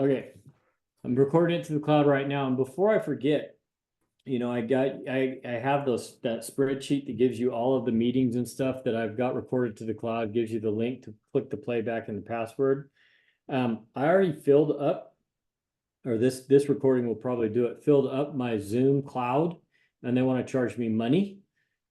Okay, I'm recording it to the cloud right now, and before I forget, I have that spreadsheet that gives you all of the meetings and stuff that I've got recorded to the cloud, gives you the link to click the playback and the password. I already filled up, or this recording will probably do it, filled up my Zoom cloud, and they want to charge me money.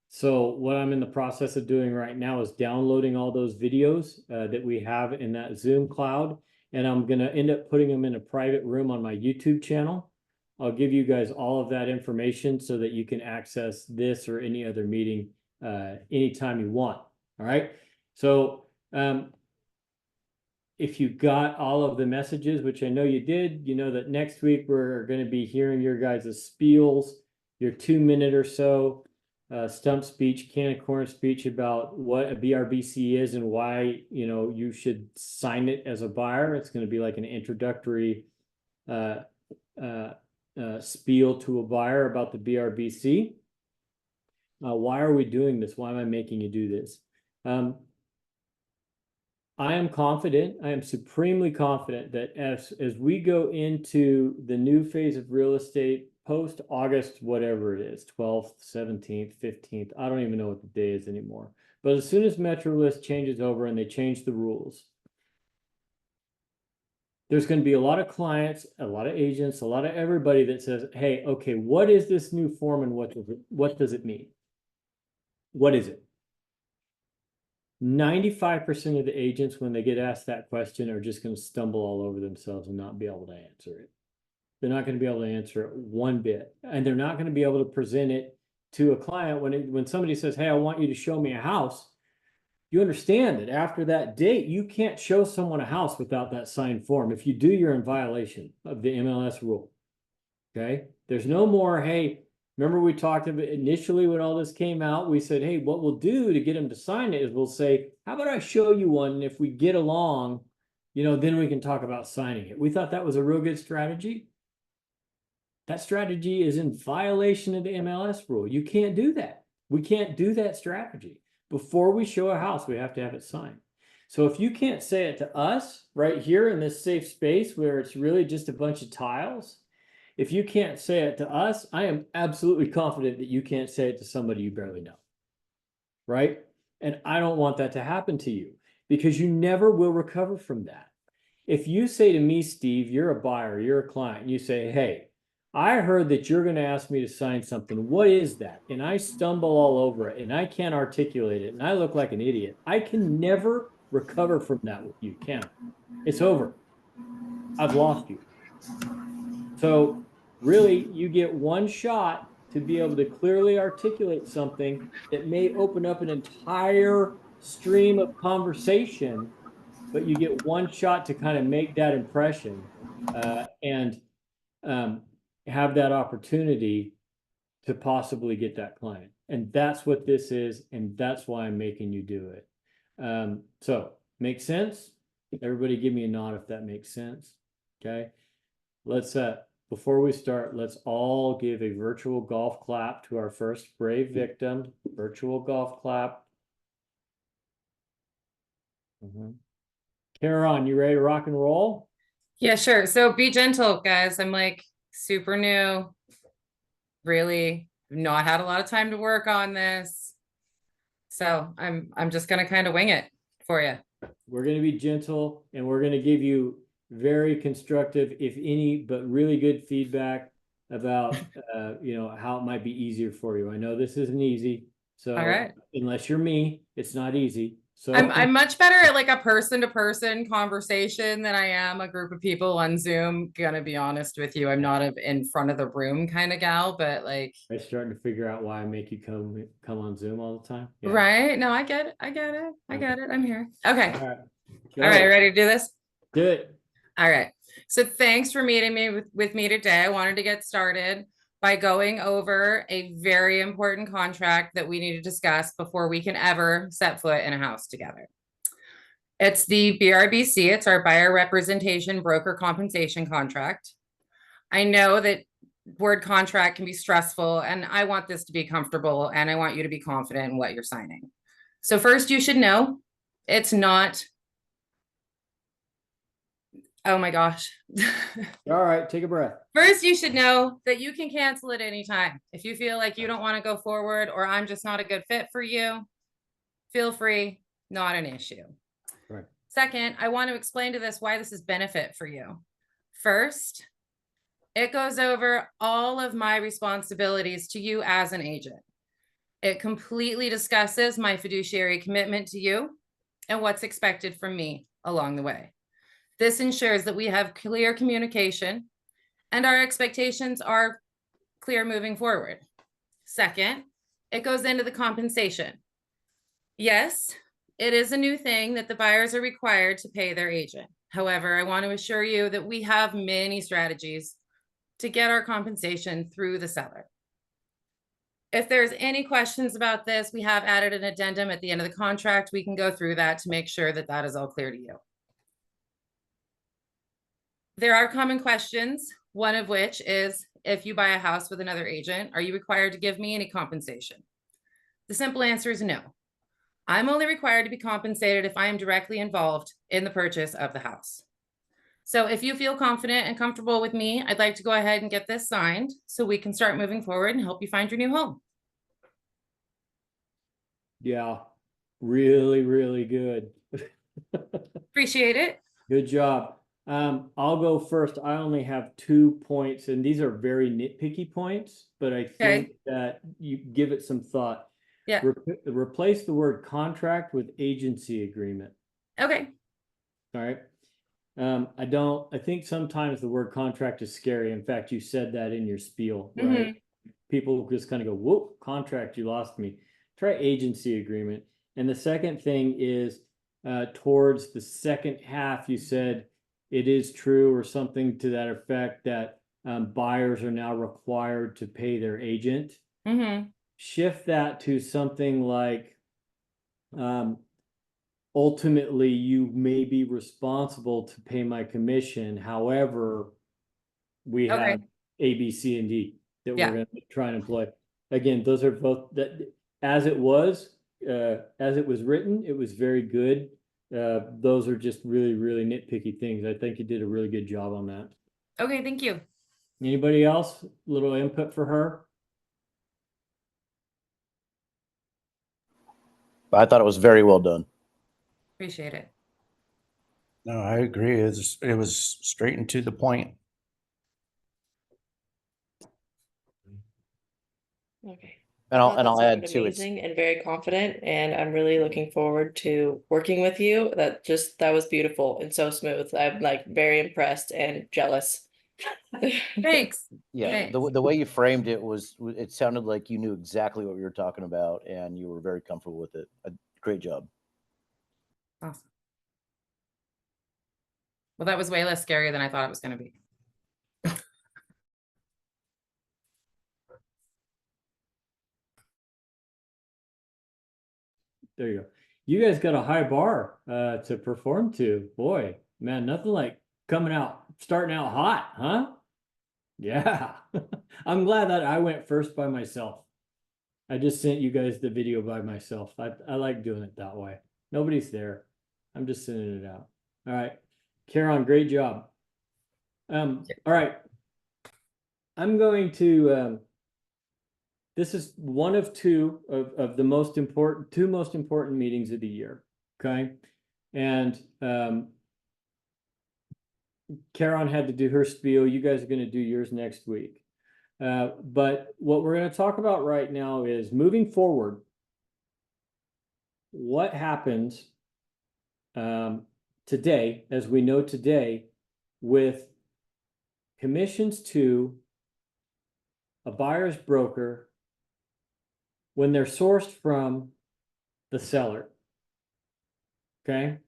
So what I'm in the process of doing right now is downloading all those videos that we have in that Zoom cloud, and I'm going to end up putting them in a private room on my YouTube channel. I'll give you guys all of that information so that you can access this or any other meeting anytime you want. All right. So if you got all of the messages, which I know you did, you know that next week we're going to be hearing your guys' spiels, your 2-minute or so stump speech, can of corn speech about what a BRBC is and why you should sign it as a buyer. It's going to be like an introductory spiel to a buyer about the BRBC. Why are we doing this? Why am I making you do this? I am confident, I am supremely confident that as we go into the new phase of real estate post-August, whatever it is, 12th, 17th, 15th, I don't even know what the day is anymore. But as soon as MetroList changes over and they change the rules, there's going to be a lot of clients, a lot of agents, a lot of everybody that says, hey, okay, what is this new form and what does it mean? What is it? 95% of the agents, when they get asked that question, are just going to stumble all over themselves and not be able to answer it. They're not going to be able to answer it one bit. And they're not going to be able to present it to a client when somebody says, hey, I want you to show me a house. You understand that after that date, you can't show someone a house without that signed form. If you do, you're in violation of the MLS rule. Okay? There's no more, hey, remember we talked about initially when all this came out, we said, hey, what we'll do to get them to sign it is we'll say, how about I show you one? And if we get along, then we can talk about signing it. We thought that was a real good strategy. That strategy is in violation of the MLS rule. You can't do that. We can't do that strategy. Before we show a house, we have to have it signed. So if you can't say it to us right here in this safe space where it's really just a bunch of tiles, if you can't say it to us, I am absolutely confident that you can't say it to somebody you barely know. Right? And I don't want that to happen to you because you never will recover from that. If you say to me, Steve, you're a buyer, you're a client, and you say, hey, I heard that you're going to ask me to sign something. What is that? And I stumble all over it and I can't articulate it and I look like an idiot. I can never recover from that with you, can I? It's over. I've lost you. So really, you get one shot to be able to clearly articulate something that may open up an entire stream of conversation, but you get one shot to kind of make that impression and have that opportunity to possibly get that client. And that's what this is, and that's why I'm making you do it. So, make sense? Everybody give me a nod if that makes sense. Okay. Let's before we start, let's all give a virtual golf clap to our first brave victim. Virtual golf clap. Karon, you ready to rock and roll? Yeah, sure. So be gentle, guys. I'm like super new. Really not had a lot of time to work on this. So I'm just gonna kind of wing it for you. We're going to be gentle and we're going to give you very constructive, if any, but really good feedback about how it might be easier for you. I know this isn't easy, so All right. unless you're me, it's not easy. So I'm much better at like a person-to-person conversation than I am a group of people on Zoom. Gonna be honest with you, I'm not a in front of the room kind of gal, but like I'm starting to figure out why I make you come on Zoom all the time. Yeah. Right? No, I get it. I get it. I get it. I'm here. Okay. All right. All right, ready to do this? Do it. All right. So thanks for meeting me with me today. I wanted to get started by going over a very important contract that we need to discuss before we can ever set foot in a house together. It's the BRBC. It's our buyer representation broker compensation contract. I know that word contract can be stressful, and I want this to be comfortable, and I want you to be confident in what you're signing. So first, you should know it's not Oh my gosh. All right, take a breath. First, you should know that you can cancel at any time. If you feel like you don't want to go forward or I'm just not a good fit for you, feel free, not an issue. Right. Second, I want to explain to this why this is benefit for you. First, it goes over all of my responsibilities to you as an agent. It completely discusses my fiduciary commitment to you and what's expected from me along the way. This ensures that we have clear communication and our expectations are clear moving forward. Second, it goes into the compensation. Yes, it is a new thing that the buyers are required to pay their agent. However, I want to assure you that we have many strategies to get our compensation through the seller. If there's any questions about this, we have added an addendum at the end of the contract. We can go through that to make sure that that is all clear to you. There are common questions, one of which is, if you buy a house with another agent, are you required to give me any compensation? The simple answer is no. I'm only required to be compensated if I am directly involved in the purchase of the house. So if you feel confident and comfortable with me, I'd like to go ahead and get this signed so we can start moving forward and help you find your new home. Yeah, really, really good. Appreciate it. Good job. I'll go first. I only have 2 points, and these are very nitpicky points, but I think that you give it some thought. Yeah. Replace the word contract with agency agreement. Okay. All right. I think sometimes the word contract is scary. In fact, you said that in your spiel, right? People just kind of go, whoop, contract, you lost me. Try agency agreement. And the second thing is towards the second half, you said it is true or something to that effect that buyers are now required to pay their agent. Shift that to something like ultimately you may be responsible to pay my commission. However, we have A, B, C, and D that we're going to try and employ. Again, those are both that as it was written, it was very good. Those are just really, really nitpicky things. I think you did a really good job on that. Okay, thank you. Anybody else? A little input for her? I thought it was very well done. Appreciate it. No, I agree. It was straight and to the point. Okay. And I thought I'll that add sounded too, it's amazing and very confident, and I'm really looking forward to working with you. That was beautiful and so smooth. I'm like very impressed and jealous. Thanks. yeah, Thanks. the way you framed it it sounded like you knew exactly what we were talking about and you were very comfortable with it. Great job. Awesome. Well, that was way less scary than I thought it was going to be. There you go. You guys got a high bar to perform to. Boy, man, nothing like starting out hot, huh? Yeah. I'm glad that I went first by myself. I just sent you guys the video by myself. I like doing it that way. Nobody's there. I'm just sending it out. All right. Karon, great job. All right. I'm going to this is one of two of the most important meetings of the year. Okay. And Karon had to do her spiel. You guys are going to do yours next week. But what we're going to talk about right now is moving forward. What happens today, as we know today, with commissions to a buyer's broker when they're sourced from the seller. Okay.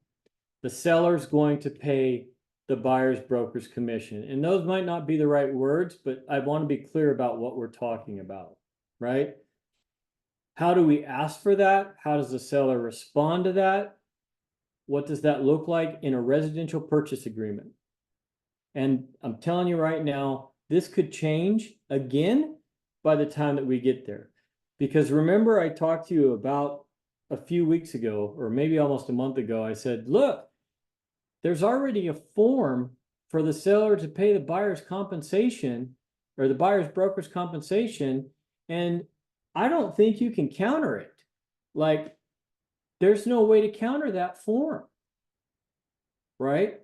The seller's going to pay the buyer's broker's commission. And those might not be the right words, but I want to be clear about what we're talking about, right? How do we ask for that? How does the seller respond to that? What does that look like in a residential purchase agreement? And I'm telling you right now, this could change again by the time that we get there. Because remember, I talked to you about a few weeks ago, or maybe almost a month ago, I said, look, there's already a form for the seller to pay the buyer's compensation or the buyer's broker's compensation, and I don't think you can counter it. Like, there's no way to counter that form, right?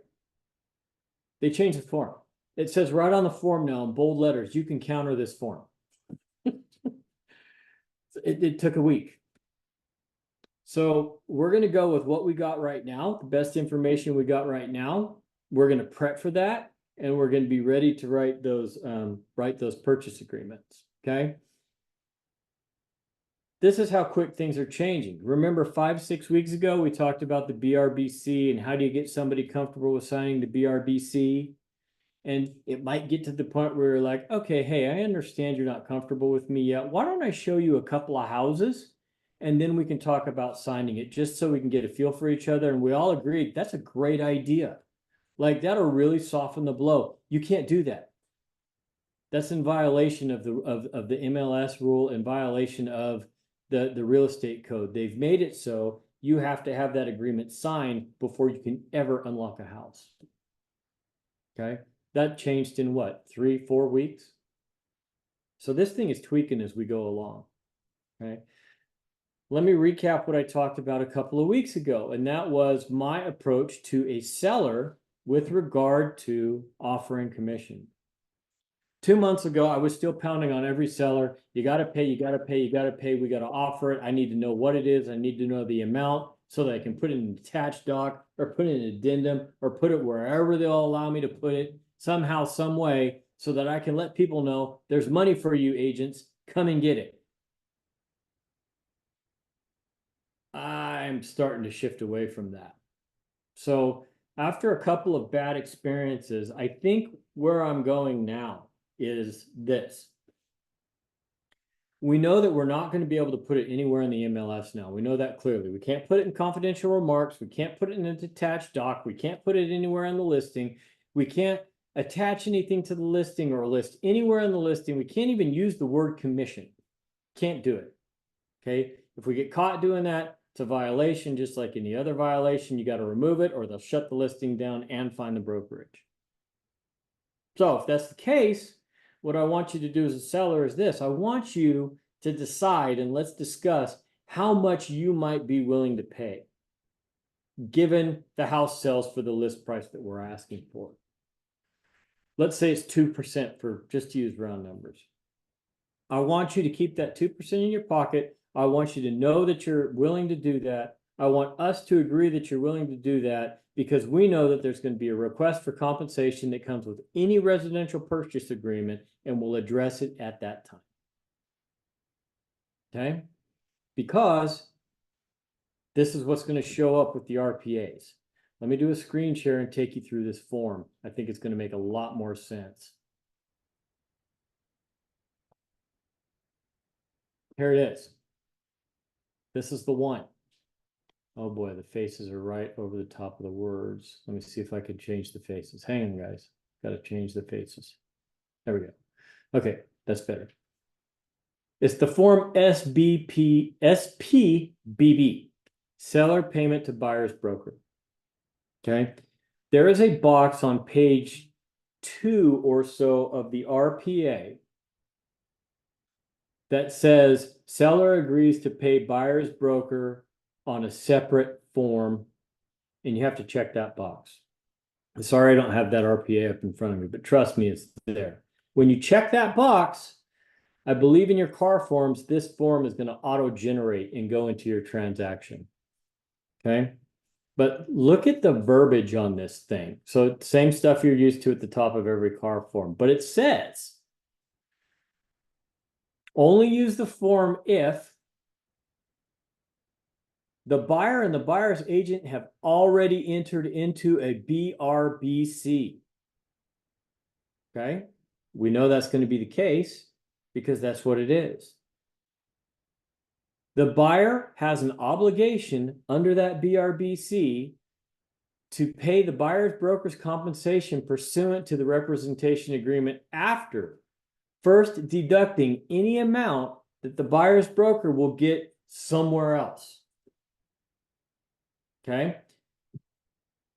They changed the form. It says right on the form now in bold letters, you can counter this form. It took a week. So we're going to go with what we got right now, the best information we got right now. We're going to prep for that, and we're going to be ready to write those purchase agreements. Okay. This is how quick things are changing. Remember 5-6 weeks ago, we talked about the BRBC and how do you get somebody comfortable with signing the BRBC? And it might get to the point where you're like, okay, hey, I understand you're not comfortable with me yet. Why don't I show you a couple of houses? And then we can talk about signing it, just so we can get a feel for each other. And we all agreed that's a great idea. Like, that'll really soften the blow. You can't do that. That's in violation of the MLS rule, in violation of the real estate code. They've made it so you have to have that agreement signed before you can ever unlock a house. Okay. That changed in what, 3-4 weeks? So this thing is tweaking as we go along. Okay. Let me recap what I talked about a couple of weeks ago, and that was my approach to a seller with regard to offering commission. 2 months ago, I was still pounding on every seller. You got to pay, you got to pay, you got to pay. We got to offer it. I need to know what it is. I need to know the amount so that I can put it in an attached doc or put it in an addendum or put it wherever they'll allow me to put it somehow, some way, so that I can let people know there's money for you, agents. Come and get it. I'm starting to shift away from that. So after a couple of bad experiences, I think where I'm going now is this. We know that we're not going to be able to put it anywhere in the MLS now. We know that clearly. We can't put it in confidential remarks. We can't put it in a detached doc. We can't put it anywhere in the listing. We can't attach anything to the listing or list anywhere in the listing. We can't even use the word commission. Can't do it. Okay. If we get caught doing that, it's a violation, just like any other violation. You got to remove it, or they'll shut the listing down and fine the brokerage. So if that's the case, what I want you to do as a seller is this. I want you to decide, and let's discuss how much you might be willing to pay, given the house sells for the list price that we're asking for. Let's say it's 2%, for just to use round numbers. I want you to keep that 2% in your pocket. I want you to know that you're willing to do that. I want us to agree that you're willing to do that, because we know that there's going to be a request for compensation that comes with any residential purchase agreement, and we'll address it at that time. Okay? Because this is what's going to show up with the RPAs. Let me do a screen share and take you through this form. I think it's going to make a lot more sense. Here it is. This is the one. Oh boy, the faces are right over the top of the words. Let me see if I can change the faces. Hang on, guys. Got to change the faces. There we go. Okay, that's better. It's the form SPBB, seller payment to buyer's broker. Okay. There is a box on page 2 or so of the RPA that says seller agrees to pay buyer's broker on a separate form, and you have to check that box. Sorry, I don't have that RPA up in front of me, but trust me, it's there. When you check that box, I believe in your car forms, this form is going to auto-generate and go into your transaction. Okay? But look at the verbiage on this thing. So same stuff you're used to at the top of every car form, but it says only use the form if the buyer and the buyer's agent have already entered into a BRBC. Okay? We know that's going to be the case because that's what it is. The buyer has an obligation under that BRBC to pay the buyer's broker's compensation pursuant to the representation agreement after first deducting any amount that the buyer's broker will get somewhere else. Okay?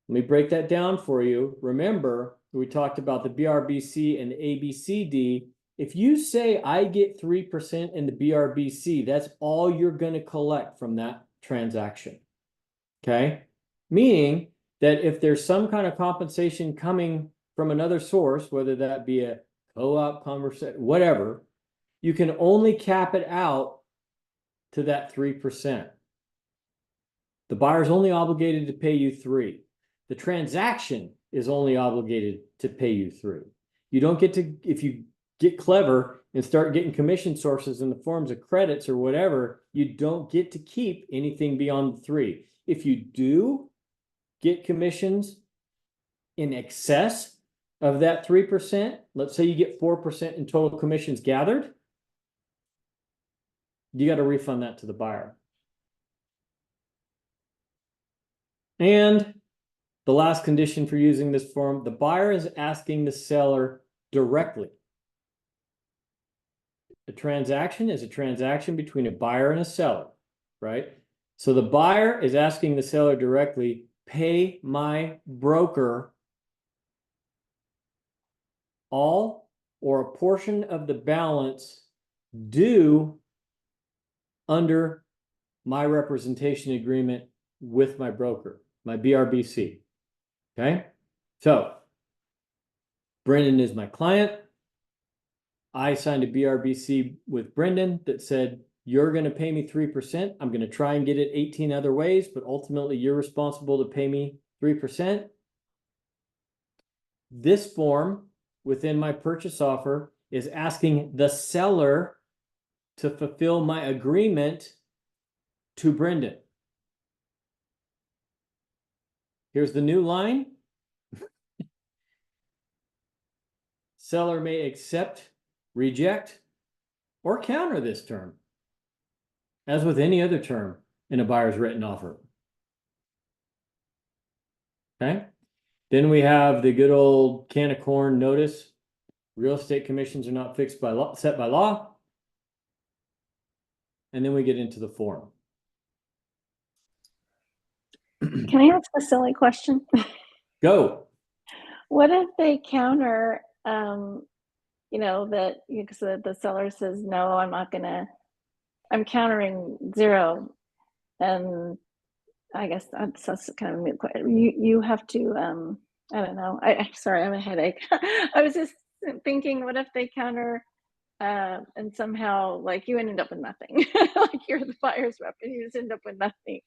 Let me break that down for you. Remember, we talked about the BRBC and the ABCD. If you say I get 3% in the BRBC, that's all you're going to collect from that transaction. Okay? Meaning that if there's some kind of compensation coming from another source, whether that be a co-op, conversation, whatever, you can only cap it out to that 3%. The buyer's only obligated to pay you 3. The transaction is only obligated to pay you 3. You don't get to, if you get clever and start getting commission sources in the forms of credits or whatever, you don't get to keep anything beyond 3. If you do get commissions in excess of that 3%, let's say you get 4% in total commissions gathered, you got to refund that to the buyer. And the last condition for using this form, the buyer is asking the seller directly. A transaction is a transaction between a buyer and a seller, right? So the buyer is asking the seller directly, pay my broker all or a portion of the balance due under my representation agreement with my broker, my BRBC. Okay, so Brendan is my client. I signed a BRBC with Brendan that said, you're going to pay me 3%. I'm going to try and get it 18 other ways, but ultimately you're responsible to pay me 3%. This form within my purchase offer is asking the seller to fulfill my agreement to Brendan. Here's the new line. Seller may accept, reject, or counter this term, as with any other term in a buyer's written offer. Okay. Then we have the good old can of corn notice. Real estate commissions are not fixed by law, set by law. And then we get into the form. Can I ask a silly question? Go. What if they counter, you know, that because the seller says, no, I'm not gonna, I'm countering 0. And I guess that's kind of a moot question. You have to, I don't know. I'm sorry, I have a headache. I was just thinking, what if they counter and somehow like you ended up with nothing? Like you're the buyer's rep and you just end up with nothing.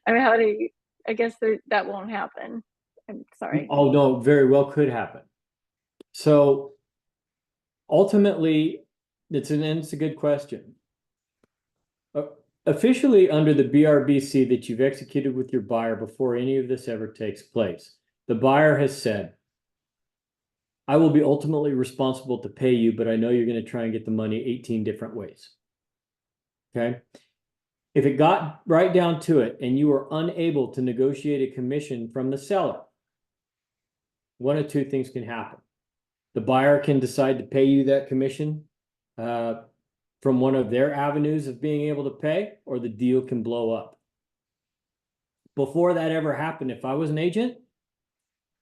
I mean, how do you, I guess that won't happen. I'm sorry. Oh, no, very well could happen. So ultimately, it's a good question. Officially under the BRBC that you've executed with your buyer before any of this ever takes place, the buyer has said, I will be ultimately responsible to pay you, but I know you're going to try and get the money 18 different ways. Okay. If it got right down to it and you were unable to negotiate a commission from the seller, one of two things can happen. The buyer can decide to pay you that commission from one of their avenues of being able to pay, or the deal can blow up. Before that ever happened, if I was an agent,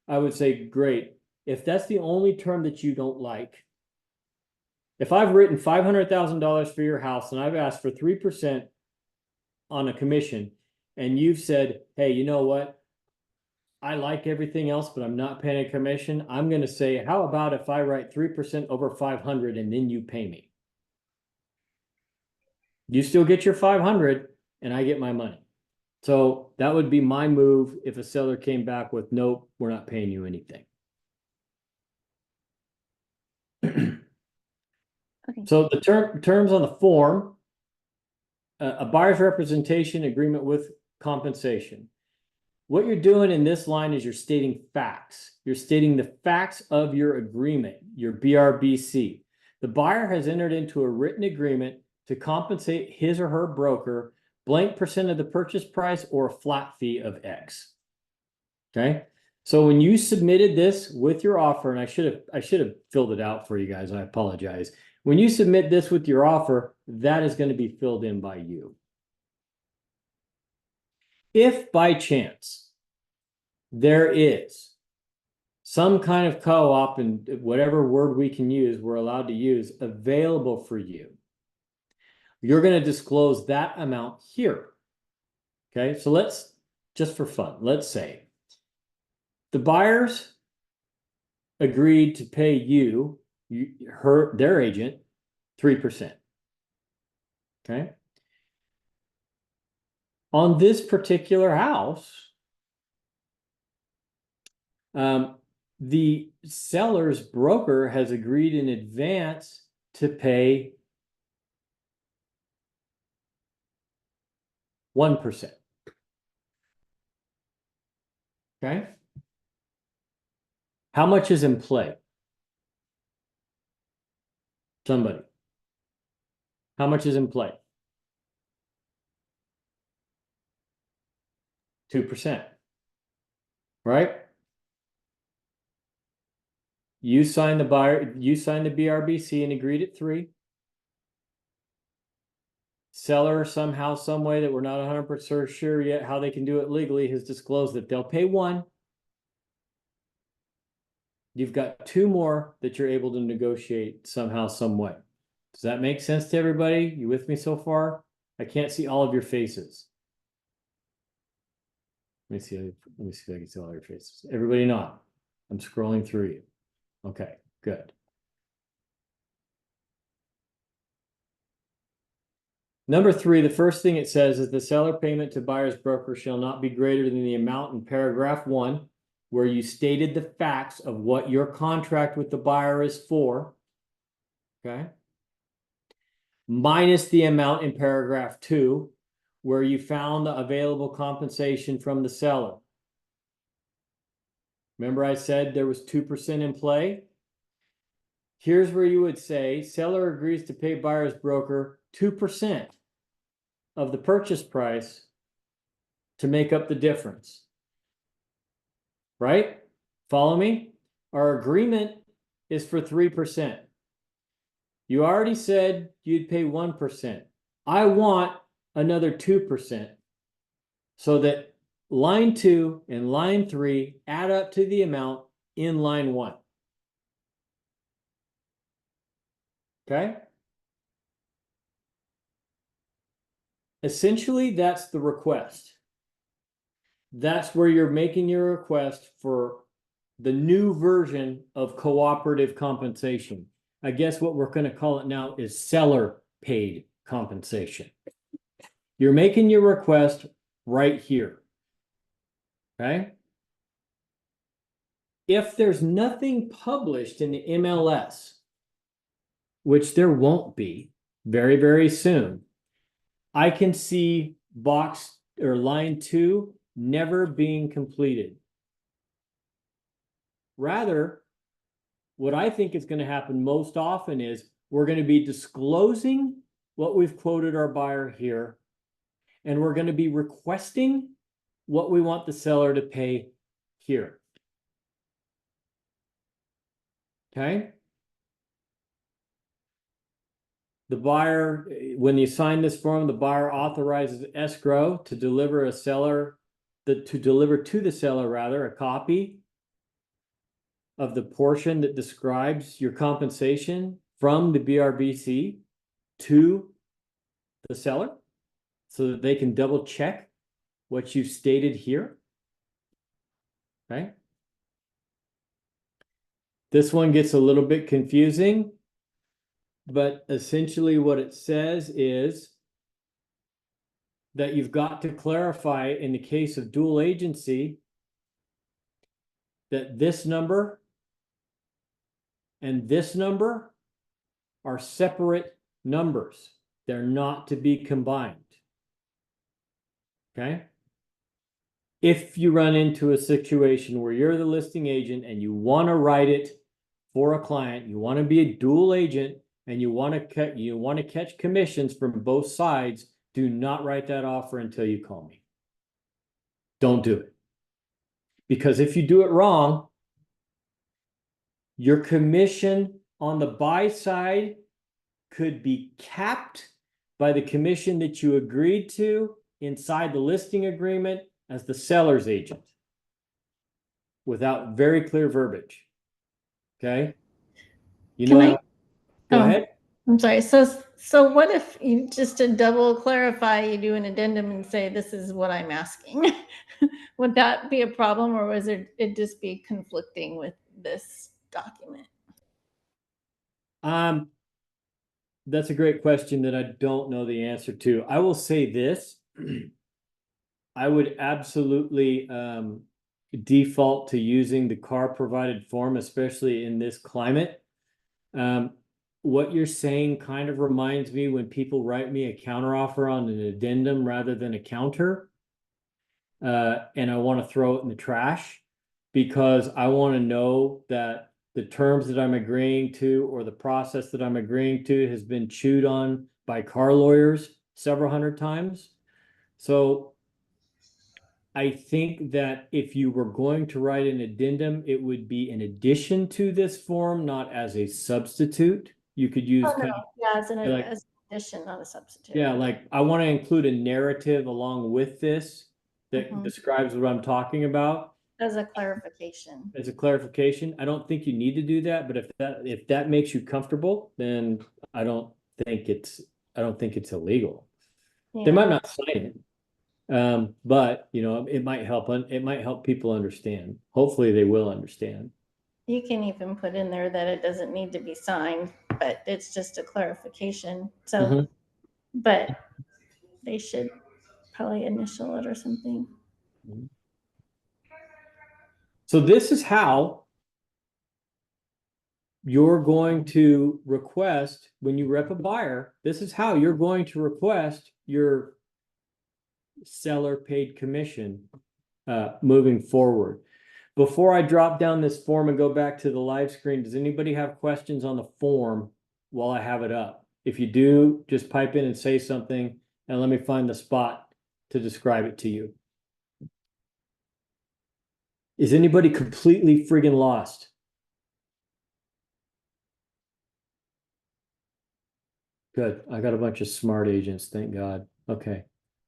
I would say, great. If that's the only term that you don't like, if I've written $500,000 for your house and I've asked for 3% on a commission, and you've said, hey, you know what? I like everything else, but I'm not paying a commission. I'm going to say, how about if I write 3% over 500 and then you pay me? You still get your 500 and I get my money. So that would be my move if a seller came back with, nope, we're not paying you anything. Okay. So the terms on the form, a buyer's representation agreement with compensation. What you're doing in this line is you're stating facts. You're stating the facts of your agreement, your BRBC. The buyer has entered into a written agreement to compensate his or her broker blank % of the purchase price or a flat fee of X. Okay. So when you submitted this with your offer, and I should have filled it out for you guys, I apologize. When you submit this with your offer, that is going to be filled in by you. If by chance there is some kind of co-op, and whatever word we can use, we're allowed to use, available for you. You're going to disclose that amount here. Okay, so let's, just for fun, let's say the buyers agreed to pay you, their agent, 3%. Okay. On this particular house, the seller's broker has agreed in advance to pay 1%. Okay. How much is in play? Somebody. How much is in play? 2%. Right? You signed the BRBC and agreed at 3. Seller, somehow, some way that we're not 100% sure yet how they can do it legally, has disclosed that they'll pay 1. You've got 2 more that you're able to negotiate somehow, some way. Does that make sense to everybody? You with me so far? I can't see all of your faces. Let me see if I can see all your faces. Everybody not. I'm scrolling through you. Okay, good. Number 3, the first thing it says is the seller payment to buyer's broker shall not be greater than the amount in paragraph 1, where you stated the facts of what your contract with the buyer is for. Okay. Minus the amount in paragraph 2, where you found the available compensation from the seller. Remember I said there was 2% in play? Here's where you would say seller agrees to pay buyer's broker 2% of the purchase price to make up the difference. Right? Follow me? Our agreement is for 3%. You already said you'd pay 1%. I want another 2% so that line 2 and line 3 add up to the amount in line 1. Okay? Essentially, that's the request. That's where you're making your request for the new version of cooperative compensation. I guess what we're going to call it now is seller paid compensation. You're making your request right here. Okay? If there's nothing published in the MLS, which there won't be very, very soon, I can see box or line 2 never being completed. Rather, what I think is going to happen most often is we're going to be disclosing what we've quoted our buyer here, and we're going to be requesting what we want the seller to pay here. Okay? The buyer, when you sign this form, the buyer authorizes escrow to deliver to the seller rather a copy of the portion that describes your compensation from the BRBC to the seller so that they can double check what you've stated here. Okay. This one gets a little bit confusing, but essentially what it says is that you've got to clarify in the case of dual agency that this number and this number are separate numbers. They're not to be combined. Okay? If you run into a situation where you're the listing agent and you want to write it for a client, you want to be a dual agent, and you want to catch commissions from both sides, do not write that offer until you call me. Don't do it. Because if you do it wrong, your commission on the buy side could be capped by the commission that you agreed to inside the listing agreement as the seller's agent. without very clear verbiage. Okay? You Can know, I- go oh. ahead. I'm sorry. So what if you, just to double clarify, you do an addendum and say, this is what I'm asking? Would that be a problem, or was it just be conflicting with this document? That's a great question that I don't know the answer to. I will say this. I would absolutely default to using the car provided form, especially in this climate. What you're saying kind of reminds me when people write me a counteroffer on an addendum rather than a counter. And I want to throw it in the trash because I want to know that the terms that I'm agreeing to or the process that I'm agreeing to has been chewed on by car lawyers several hundred times. So I think that if you were going to write an addendum, it would be in addition to this form, not as a substitute. You could use Oh, no. Yeah, as an like- as an addition, not a substitute. yeah, like I want to include a narrative along with this that Mhm. describes what I'm talking about As a clarification. as a clarification. I don't think you need to do that, but if that makes you comfortable, then I don't think it's illegal. They might not sign it. But you know, it might help people understand. Hopefully they will understand. You can even put in there that it doesn't need to be signed, but it's just a clarification. So, Mhm. but they should probably initial it or something. So this is how you're going to request when you rep a buyer, this is how you're going to request your seller paid commission moving forward. Before I drop down this form and go back to the live screen, does anybody have questions on the form while I have it up? If you do, just pipe in and say something and let me find the spot to describe it to you. Is anybody completely friggin' lost? Good. I got a bunch of smart agents, thank God. Okay.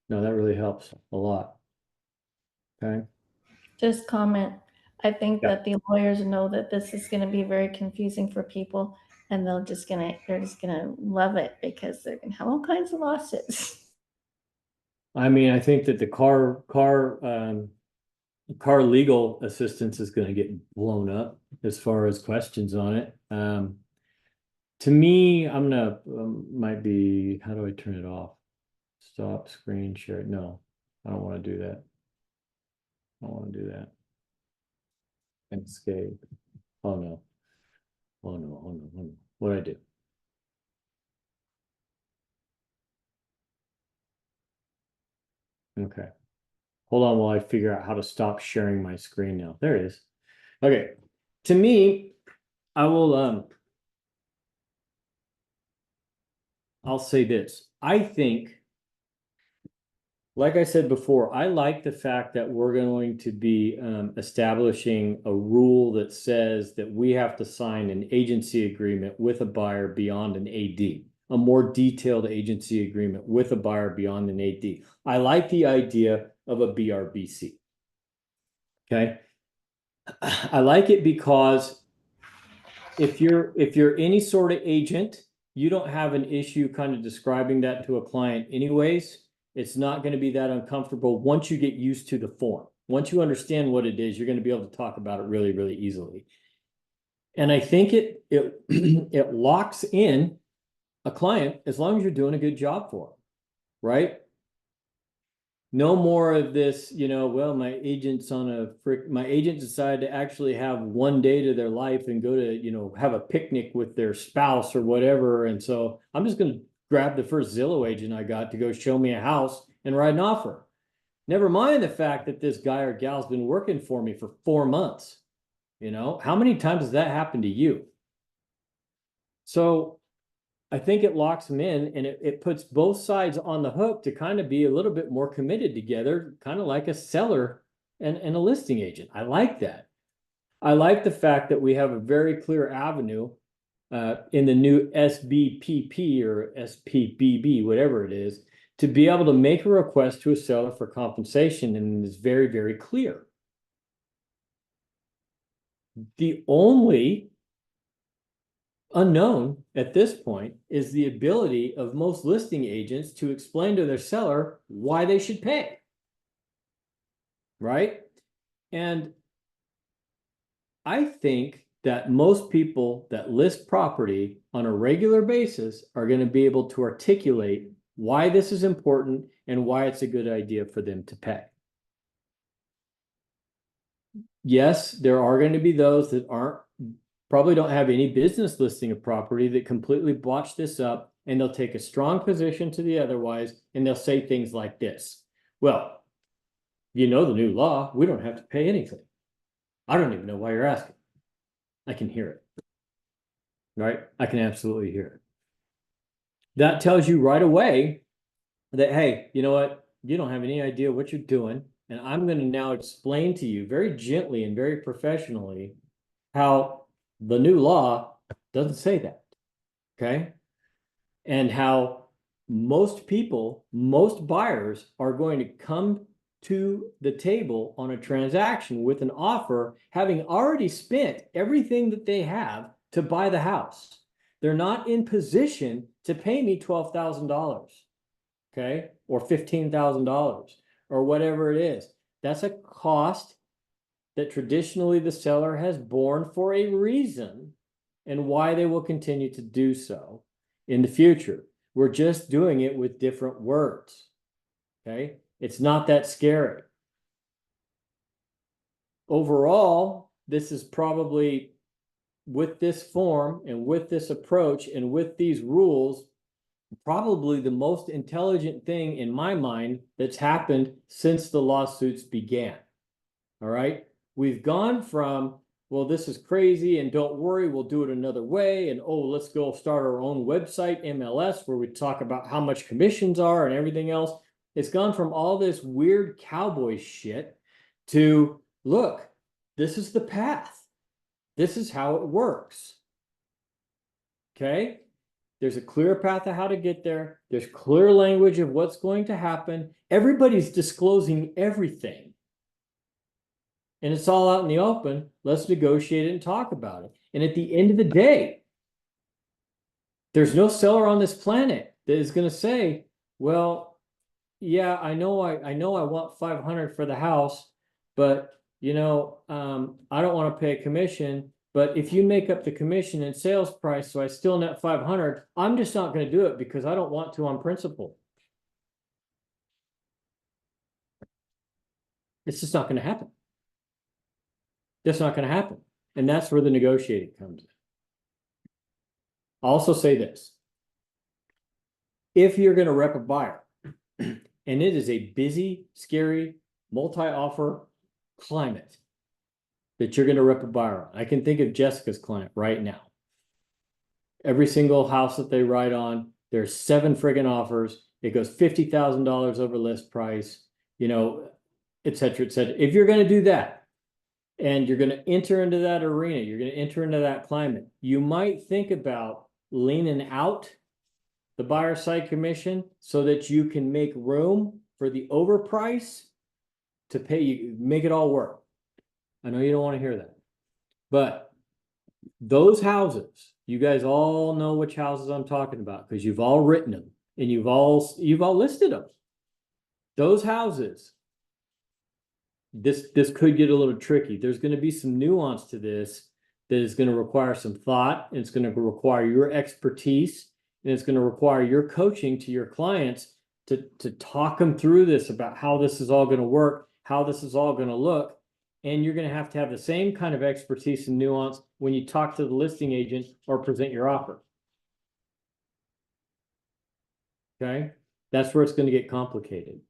No, that really helps a lot. Okay. Just comment. I think Yeah. that the lawyers know that this is going to be very confusing for people, and they're just gonna love it because they're gonna have all kinds of lawsuits. I mean, I think that the car legal assistance is going to get blown up as far as questions on it. To me, I'm gonna might be, how do I turn it off? Stop screen share. No, I don't want to do that. I don't want to do that. Escape. Oh no. Oh no. Oh no. Oh no. What did I do? Okay. Hold on while I figure out how to stop sharing my screen now. There it is. Okay. To me, I'll say this. I think, like I said before, I like the fact that we're going to be establishing a rule that says that we have to sign an agency agreement with a buyer beyond an AD, a more detailed agency agreement with a buyer beyond an AD. I like the idea of a BRBC. Okay. I like it because if you're any sort of agent, you don't have an issue kind of describing that to a client anyways. It's not going to be that uncomfortable once you get used to the form. Once you understand what it is, you're going to be able to talk about it really, really easily. And I think it it locks in a client as long as you're doing a good job for them, right? No more of this, you know, well, my agent decided to actually have one day to their life and go to, you know, have a picnic with their spouse or whatever. And so I'm just going to grab the first Zillow agent I got to go show me a house and write an offer. Never mind the fact that this guy or gal's been working for me for 4 months. You know, how many times has that happened to you? So I think it locks them in and it puts both sides on the hook to kind of be a little bit more committed together, kind of like a seller and a listing agent. I like that. I like the fact that we have a very clear avenue in the new SBPP or SPBB, whatever it is, to be able to make a request to a seller for compensation, and it's very, very clear. The only unknown at this point is the ability of most listing agents to explain to their seller why they should pay. Right? And I think that most people that list property on a regular basis are going to be able to articulate why this is important and why it's a good idea for them to pay. Yes, there are going to be those that probably don't have any business listing of property that completely botch this up, and they'll take a strong position to the otherwise, and they'll say things like this. Well, you know the new law, we don't have to pay anything. I don't even know why you're asking. I can hear it. Right? I can absolutely hear it. That tells you right away that, hey, you know what? You don't have any idea what you're doing. And I'm going to now explain to you very gently and very professionally how the new law doesn't say that. Okay? And how most people, most buyers are going to come to the table on a transaction with an offer, having already spent everything that they have to buy the house. They're not in position to pay me $12,000, okay, or $15,000, or whatever it is. That's a cost that traditionally the seller has borne for a reason, and why they will continue to do so in the future. We're just doing it with different words, okay? It's not that scary. Overall, this is probably, with this form and with this approach and with these rules, probably the most intelligent thing in my mind that's happened since the lawsuits began. All right? We've gone from, well, this is crazy and don't worry, we'll do it another way. And oh, let's go start our own website, MLS, where we talk about how much commissions are and everything else. It's gone from all this weird cowboy shit to, look, this is the path. This is how it works. Okay? There's a clear path of how to get there. There's clear language of what's going to happen. Everybody's disclosing everything. And it's all out in the open. Let's negotiate it and talk about it. And at the end of the day, there's no seller on this planet that is going to say, well, yeah, I know I want 500 for the house, but you know, I don't want to pay a commission, but if you make up the commission and sales price, so I still net 500, I'm just not going to do it because I don't want to on principle. It's just not going to happen. That's not going to happen. And that's where the negotiating comes in. I'll also say this. If you're going to rep a buyer, and it is a busy, scary, multi-offer climate that you're going to rep a buyer on. I can think of Jessica's client right now. Every single house that they write on, there's 7 friggin' offers. It goes $50,000 over list price, you know, et cetera, et cetera. If you're going to do that, and you're going to enter into that arena, you're going to enter into that climate, you might think about leaning out the buyer side commission so that you can make room for the overprice to pay you, make it all work. I know you don't want to hear that, but those houses, you guys all know which houses I'm talking about because you've all written them and you've all listed them. Those houses, this could get a little tricky. There's going to be some nuance to this that is going to require some thought, and it's going to require your expertise, and it's going to require your coaching to your clients to talk them through this about how this is all going to work, how this is all going to look. And you're going to have the same kind of expertise and nuance when you talk to the listing agent or present your offer. Okay? That's where it's going to get complicated.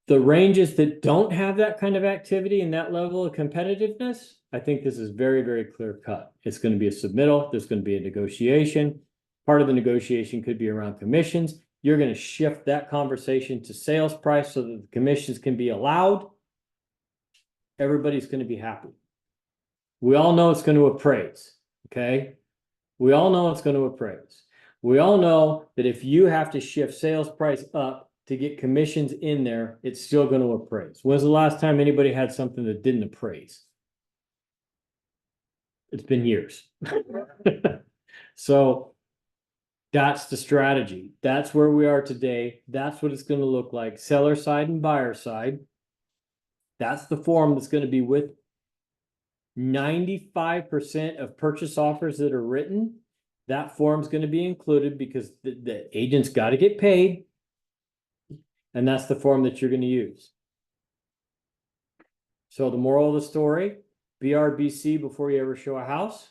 The ranges that don't have that kind of activity and that level of competitiveness, I think this is very, very clear cut. It's going to be a submittal. There's going to be a negotiation. Part of the negotiation could be around commissions. You're going to shift that conversation to sales price so that the commissions can be allowed. Everybody's going to be happy. We all know it's going to appraise. Okay? We all know it's going to appraise. We all know that if you have to shift sales price up to get commissions in there, it's still going to appraise. When's the last time anybody had something that didn't appraise? It's been years. So that's the strategy. That's where we are today. That's what it's going to look like. Seller side and buyer side. That's the form that's going to be with 95% of purchase offers that are written. That form's going to be included because the agent's got to get paid. And that's the form that you're going to use. So the moral of the story, BRBC before you ever show a house.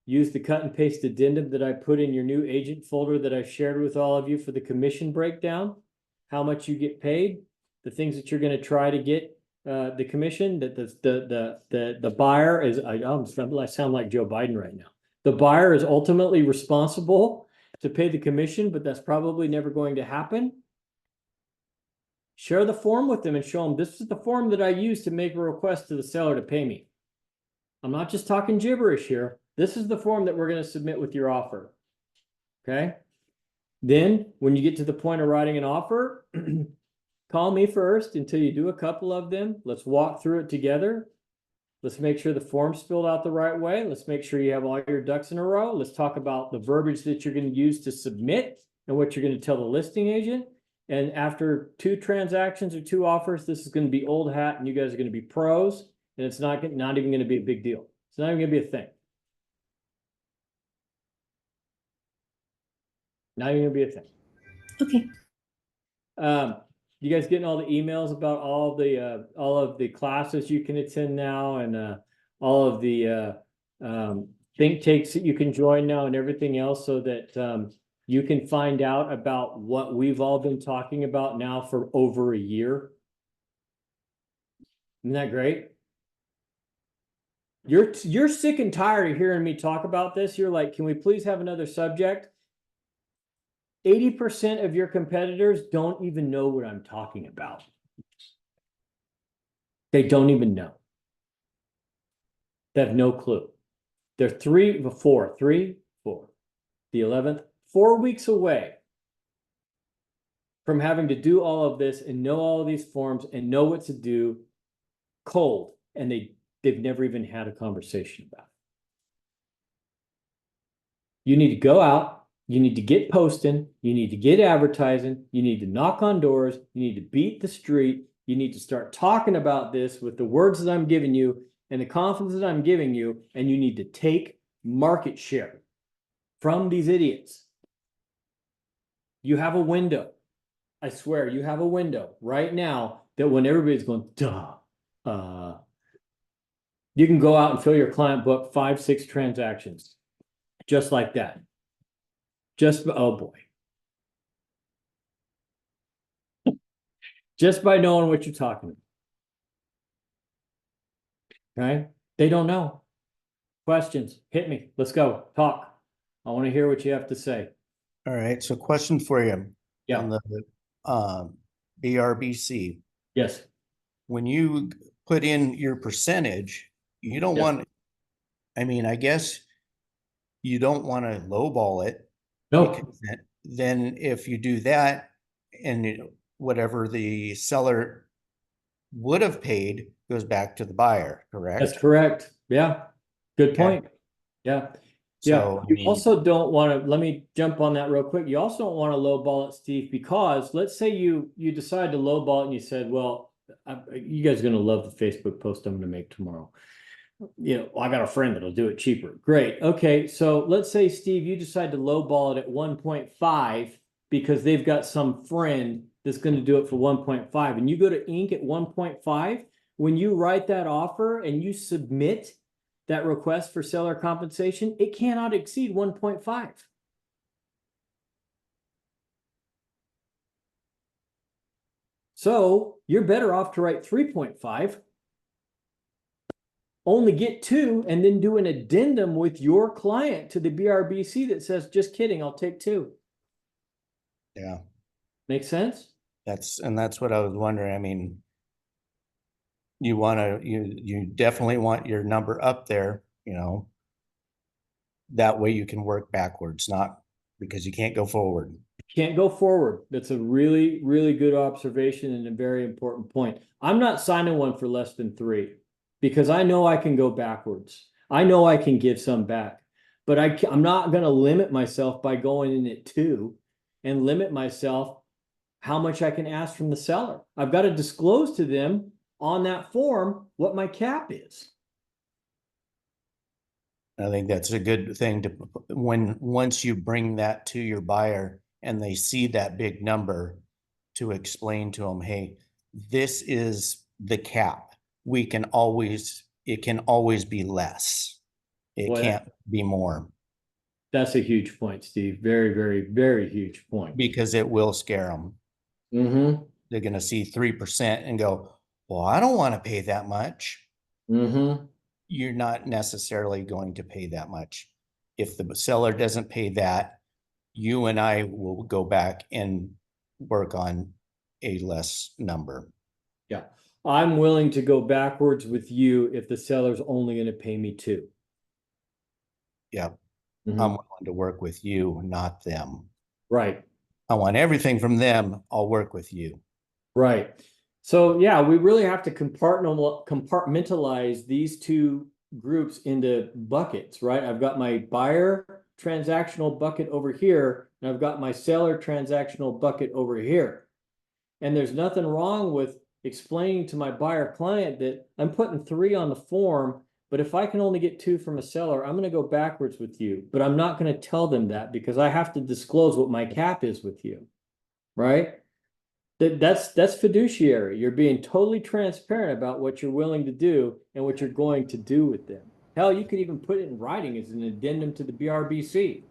Use the cut and paste addendum that I put in your new agent folder that I shared with all of you for the commission breakdown, how much you get paid, the things that you're going to try to get the commission, that the buyer is, I sound like Joe Biden right now. The buyer is ultimately responsible to pay the commission, but that's probably never going to happen. Share the form with them and show them this is the form that I use to make a request to the seller to pay me. I'm not just talking gibberish here. This is the form that we're going to submit with your offer. Okay. Then when you get to the point of writing an offer, call me first until you do a couple of them. Let's walk through it together. Let's make sure the form's filled out the right way. Let's make sure you have all your ducks in a row. Let's talk about the verbiage that you're going to use to submit and what you're going to tell the listing agent. And after 2 transactions or 2 offers, this is going to be old hat and you guys are going to be pros, and it's not even going to be a big deal. It's not even going to be a thing. Not even going to be a thing. Okay. You guys getting all the emails about all of the classes you can attend now, and all of the think tanks that you can join now and everything else, so that you can find out about what we've all been talking about now for over a year. Isn't that great? You're sick and tired of hearing me talk about this. You're like, can we please have another subject? 80% of your competitors don't even know what I'm talking about. They don't even know. They have no clue. They're 3, 4, the 11th, 4 weeks away from having to do all of this and know all of these forms and know what to do cold. And they've never even had a conversation about it. You need to go out. You need to get posting. You need to get advertising. You need to knock on doors. You need to beat the street. You need to start talking about this with the words that I'm giving you and the confidence that I'm giving you. And you need to take market share from these idiots. You have a window. I swear, you have a window right now that when everybody's going, duh, you can go out and fill your client book 5, 6 transactions just like that. Just, oh boy. Just by knowing what you're talking about. Okay? They don't know. Questions, hit me. Let's go. Talk. I want to hear what you have to say. All right, so question for you. Yeah. On the BRBC, Yes. when you put in your percentage, you don't Yes. want, I mean, I guess you don't want to lowball it. No. Because then if you do that and whatever the seller would have paid goes back to the buyer, correct? That's correct. Yeah. Good Okay. point. Yeah. So, I You mean, also don't want to, let me jump on that real quick. You also don't want to lowball it, Steve, because let's say you decide to lowball it and you said, well, you guys are going to love the Facebook post I'm going to make tomorrow. You know, I got a friend that'll do it cheaper. Great. Okay. So let's say, Steve, you decide to lowball it at 1.5 because they've got some friend that's going to do it for 1.5, and you go to ink at 1.5. When you write that offer and you submit that request for seller compensation, it cannot exceed 1.5. So you're better off to write 3.5. Only get 2 and then do an addendum with your client to the BRBC that says, just kidding, I'll take 2. yeah, Make sense? that's what I was wondering. I mean, you want to, you definitely want your number up there, you know, that way you can work backwards, not because you can't go forward. Can't go forward. That's a really, really good observation and a very important point. I'm not signing one for less than 3 because I know I can go backwards. I know I can give some back, but I'm not going to limit myself by going in at 2 and limit myself how much I can ask from the seller. I've got to disclose to them on that form what my cap is. I think that's a good thing to, once you bring that to your buyer and they see that big number, to explain to them, hey, this is the cap. It can always be less. It Boy, can't be more, that's a huge point, Steve. Very, very, very huge point. because it will scare them. Mm-hmm. They're going to see 3% and go, well, I don't want to pay that much. Mm-hmm. You're not necessarily going to pay that much. If the seller doesn't pay that, you and I will go back and work on a less number. Yeah. I'm willing to go backwards with you if the seller's only going to pay me 2. Yeah. Mhm. I'm willing to work with you, not them. Right. I want everything from them. I'll work with you. Right. So yeah, we really have to compartmentalize these 2 groups into buckets, right? I've got my buyer transactional bucket over here, and I've got my seller transactional bucket over here. And there's nothing wrong with explaining to my buyer client that I'm putting 3 on the form, but if I can only get 2 from a seller, I'm going to go backwards with you. But I'm not going to tell them that because I have to disclose what my cap is with you, right? That's fiduciary. You're being totally transparent about what you're willing to do and what you're going to do with them. Hell, you could even put it in writing as an addendum to the BRBC.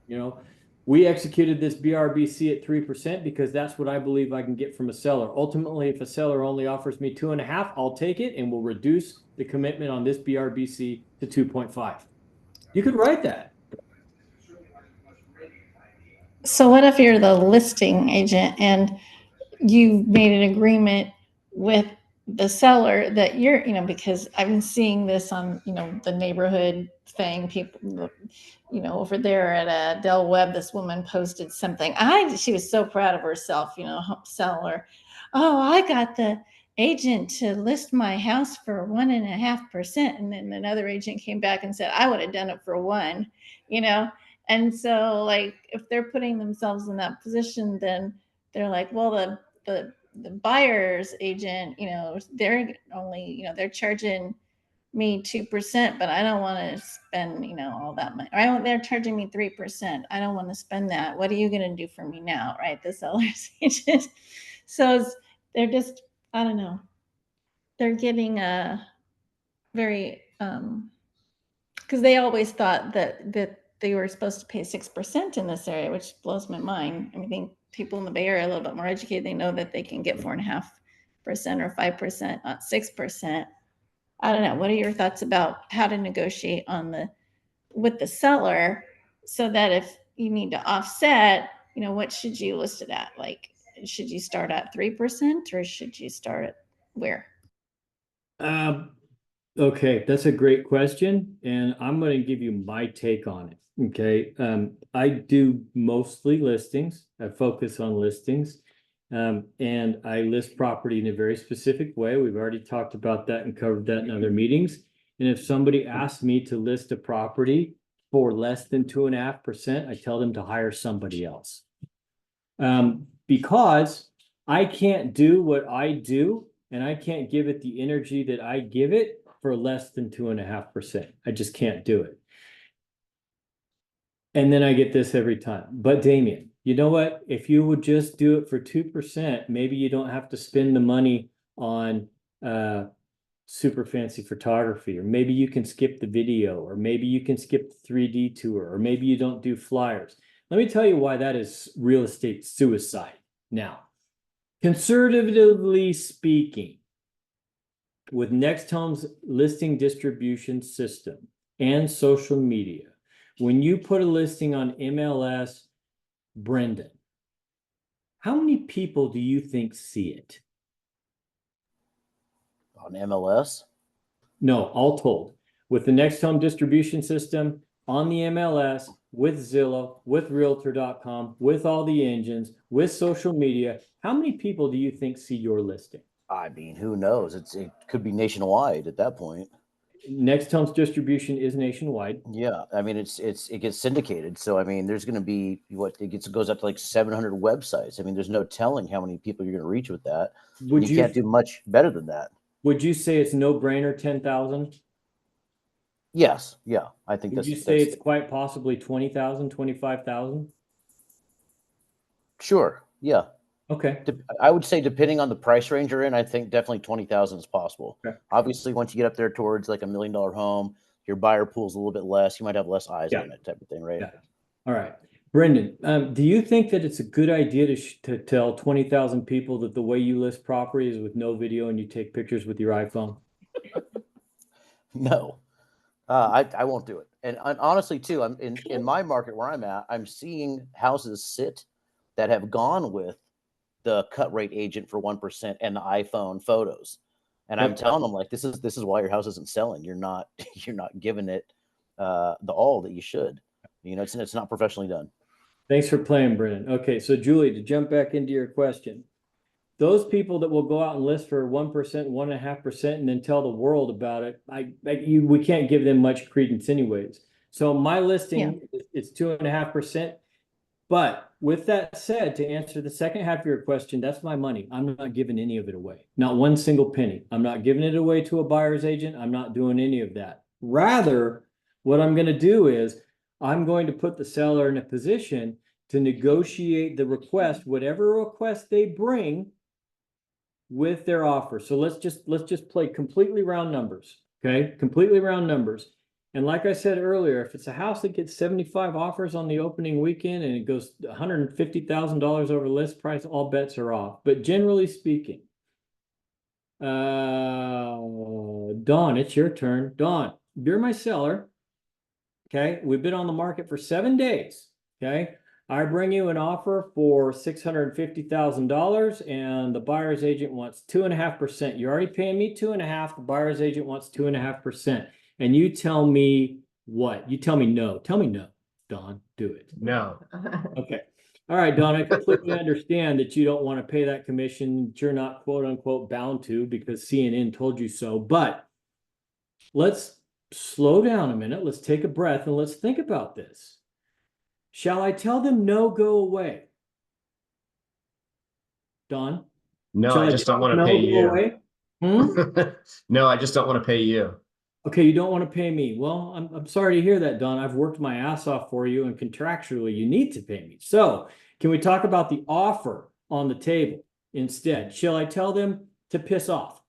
You know, we executed this BRBC at 3% because that's what I believe I can get from a seller. Ultimately, if a seller only offers me 2.5, I'll take it and we'll reduce the commitment on this BRBC to 2.5. You could write that. So what if you're the listing agent and you made an agreement with the seller that you're, because I've been seeing this on, the neighborhood thing, people, over there at Del Webb, this woman posted something. She was so proud of herself, seller. Oh, I got the agent to list my house for 1.5%. And then another agent came back and said, I would have done it for 1, And so like, if they're putting themselves in that position, then they're like, well, the buyer's agent, they're only, they're charging me 2%, but I don't want to spend, all that money. They're charging me 3%. I don't want to spend that. What are you going to do for me now? Right. The seller's agent. So they're just, I don't know. They're getting a very, because they always thought that they were supposed to pay 6% in this area, which blows my mind. I think people in the Bay Area are a little bit more educated. They know that they can get 4.5% or 5%, not 6%. I don't know. What are your thoughts about how to negotiate with the seller so that if you need to offset, what should you list it at? Like, should you start at 3% or should you start at where? Okay, that's a great question, and I'm going to give you my take on it. Okay, I do mostly listings. I focus on listings, and I list property in a very specific way. We've already talked about that and covered that in other meetings. And if somebody asks me to list a property for less than 2.5%, I tell them to hire somebody else. Because I can't do what I do, and I can't give it the energy that I give it for less than 2.5%. I just can't do it. And then I get this every time. But Damien, you know what? If you would just do it for 2%, maybe you don't have to spend the money on super fancy photography, or maybe you can skip the video, or maybe you can skip the 3D tour, or maybe you don't do flyers. Let me tell you why that is real estate suicide. Now, conservatively speaking, with NextHome's listing distribution system and social media, when you put a listing on MLS, Brendan, how many people do you think see it? On MLS? No, all told. With the NextHome distribution system on the MLS, with Zillow, with Realtor.com, with all the engines, with social media. How many people do you think see your listing? I mean, who knows? It could be nationwide at that point. NextHome's distribution is nationwide. Yeah, I mean, it gets syndicated. So I mean, there's going to be goes up to like 700 websites. I mean, there's no telling how many people you're going to reach with that. Would you can't do much better than that. Would you say it's no brainer 10,000? Yes, yeah, I think Would you say it's quite possibly 20,000, 25,000? Sure, yeah. Okay. I would say depending on the price range you're in, I think definitely 20,000 is possible. Okay. Obviously, once you get up there towards like $1 million home, your buyer pool's a little bit less. You might have less eyes on it, type of thing, right? Yeah. All right. Brendan, do you think that it's a good idea to tell 20,000 people that the way you list property is with no video and you take pictures with your iPhone? No, I won't do it. And honestly, too, I'm in my market where I'm at, I'm seeing houses sit that have gone with the cut rate agent for 1% and the iPhone photos. And I'm telling them, like, this is why your house isn't selling. You're not giving it the all that you should. You know, it's not professionally done. Thanks for playing, Brendan. Okay, so Julie, to jump back into your question, those people that will go out and list for 1%, 1.5%, and then tell the world about it, we can't give them much credence anyways. So my listing is 2.5%. But with that said, to answer the second half of your question, that's my money. I'm not giving any of it away. Not one single penny. I'm not giving it away to a buyer's agent. I'm not doing any of that. Rather, what I'm going to do is I'm going to put the seller in a position to negotiate the request, whatever request they bring, with their offer. So let's just play completely round numbers. Okay, completely round numbers. And like I said earlier, if it's a house that gets 75 offers on the opening weekend and it goes $150,000 over list price, all bets are off. But generally speaking, Dawn, it's your turn. Dawn, you're my seller. Okay, we've been on the market for 7 days. Okay, I bring you an offer for $650,000 and the buyer's agent wants 2.5%. You're already paying me 2.5%. The buyer's agent wants 2.5%. And you tell me what? You tell me no. Tell me no, Dawn. Do it. No. Okay. All right, Dawn, I completely understand that you don't want to pay that commission. That you're not quote unquote bound to because CNN told you so. But let's slow down a minute. Let's take a breath and let's think about this. Shall I tell them no, go away? Dawn? No, Shall I just don't tell want them to pay no, go you. away? No, I just don't want to pay you. Okay, you don't want to pay me. Well, I'm sorry to hear that, Don. I've worked my ass off for you, and contractually, you need to pay me. So, can we talk about the offer on the table instead? Shall I tell them to piss off?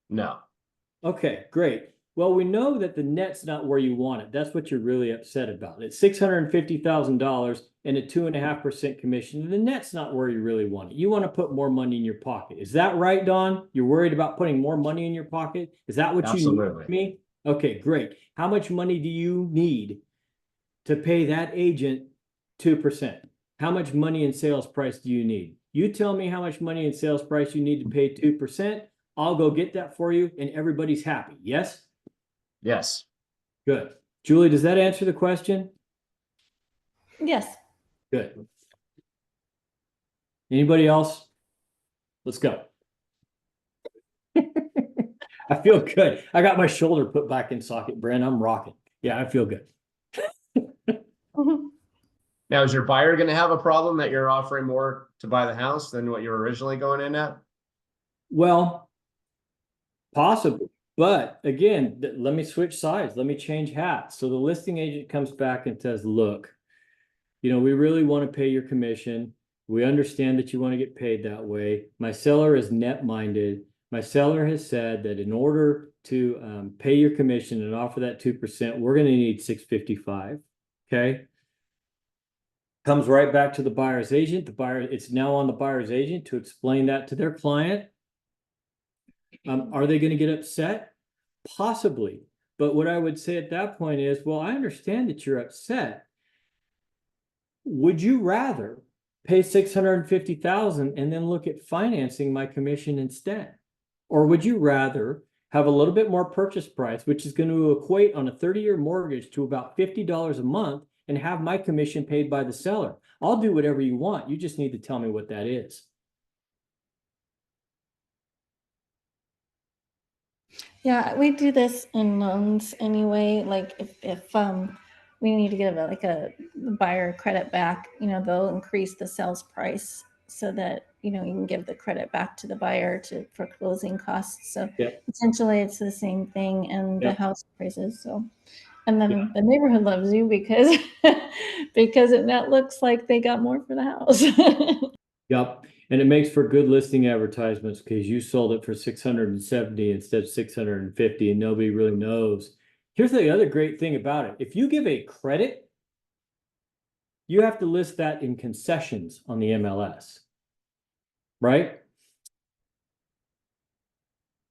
No. Okay, great. Well, we know that the net's not where you want it. That's what you're really upset about. It's $650,000 and a 2.5% commission. And the net's not where you really want it. You want to put more money in your pocket. Is that right, Don? You're worried about putting more money in your pocket? Is that what you need from me? Okay, great. How much money do you need to pay that agent 2%? How much money in sales price do you need? You tell me how much money in sales price you need to pay 2%. I'll go get that for you and everybody's happy. Yes? Yes. Good. Julie, does that answer the question? Yes. Good. Anybody else? Let's go. I feel good. I got my shoulder put back in socket, Brent. I'm rocking. Yeah, I feel good. Now, is your buyer going to have a problem that you're offering more to buy the house than what you were originally going in at? Well, possibly. But again, let me switch sides. Let me change hats. So the listing agent comes back and says, look, you know, we really want to pay your commission. We understand that you want to get paid that way. My seller is net minded. My seller has said that in order to pay your commission and offer that 2%, we're going to need $655. Okay. Comes right back to the buyer's agent. The buyer, it's now on the buyer's agent to explain that to their client. Are they going to get upset? Possibly. But what I would say at that point is, well, I understand that you're upset. Would you rather pay $650,000 and then look at financing my commission instead? Or would you rather have a little bit more purchase price, which is going to equate on a 30-year mortgage to about $50 a month, and have my commission paid by the seller. I'll do whatever you want. You just need to tell me what that is. Yeah, we do this in loans anyway. Like if we need to give a buyer credit back, you know, they'll increase the sales price so that, you know, you can give the credit back to the buyer for closing costs. So Yep. essentially it's the same thing, and the Yep. house prices. So, and then Yeah. the neighborhood loves you because because it now looks like they got more for the house. Yep. And it makes for good listing advertisements because you sold it for 670 instead of 650 and nobody really knows. Here's the other great thing about it. If you give a credit, you have to list that in concessions on the MLS, right?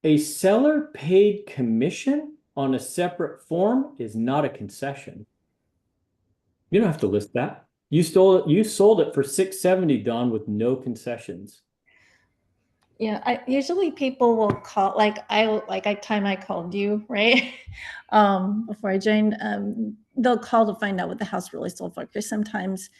A seller paid commission on a separate form is not a concession. You don't have to list that. You sold it for 670, Don, with no concessions. Yeah, usually people will call, like I called you, right? Before I joined, they'll call to find out what the house really sold for. Because sometimes,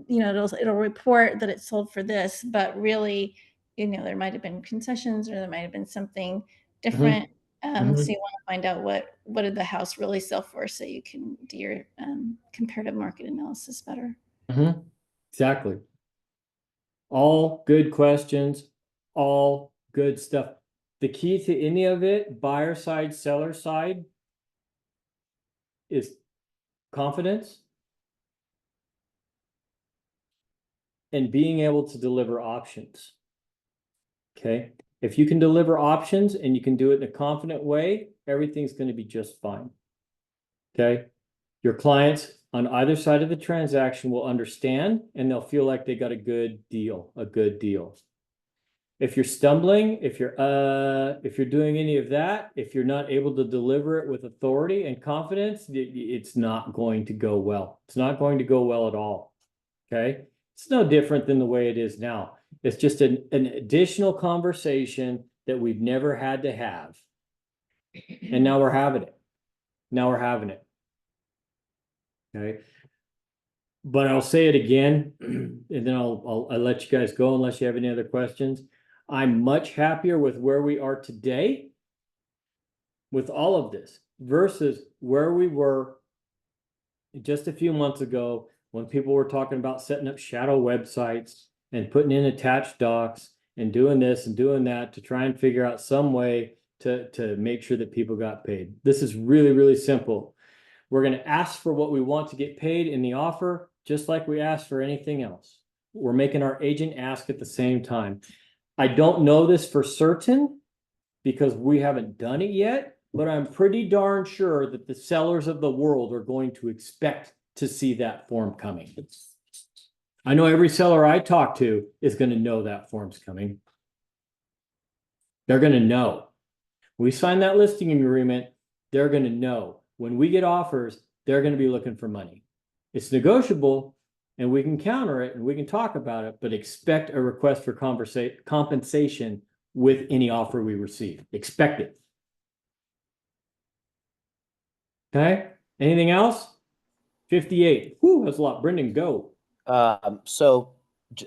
you know, it'll report that it sold for this, but really, you know, there might have been concessions or there might have been something different. So you want to find out what did the house really sell for, so you can do your comparative market analysis better. Exactly. All good questions, all good stuff. The key to any of it, buyer side, seller side, is confidence and being able to deliver options. Okay. If you can deliver options and you can do it in a confident way, everything's going to be just fine. Okay. Your clients on either side of the transaction will understand and they'll feel like they got a good deal. If you're stumbling, if you're doing any of that, if you're not able to deliver it with authority and confidence, it's not going to go well. It's not going to go well at all. Okay. It's no different than the way it is now. It's just an additional conversation that we've never had to have. And now we're having it. Okay. But I'll say it again, and then I'll let you guys go unless you have any other questions. I'm much happier with where we are today with all of this versus where we were just a few months ago when people were talking about setting up shadow websites and putting in attached docs and doing this and doing that to try and figure out some way to make sure that people got paid. This is really, really simple. We're going to ask for what we want to get paid in the offer, just like we ask for anything else. We're making our agent ask at the same time. I don't know this for certain because we haven't done it yet, but I'm pretty darn sure that the sellers of the world are going to expect to see that form coming. I know every seller I talk to is going to know that form's coming. They're going to know. We sign that listing agreement, they're going to know. When we get offers, they're going to be looking for money. It's negotiable and we can counter it and we can talk about it, but expect a request for compensation with any offer we receive. Expect it. Okay. Anything else? 58. Whew, that's a lot. Brendan, go. So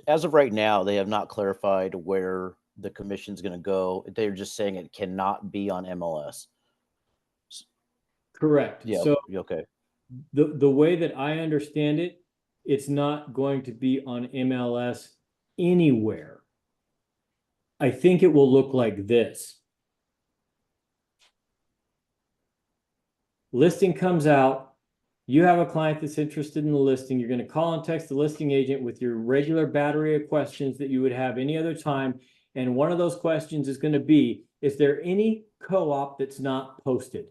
as of right now, they have not clarified where the commission's going to go. They're just saying it cannot be on MLS. Correct. Yeah. So Okay. the way that I understand it, it's not going to be on MLS anywhere. I think it will look like this. Listing comes out. You have a client that's interested in the listing. You're going to call and text the listing agent with your regular battery of questions that you would have any other time. And one of those questions is going to be, is there any co-op that's not posted?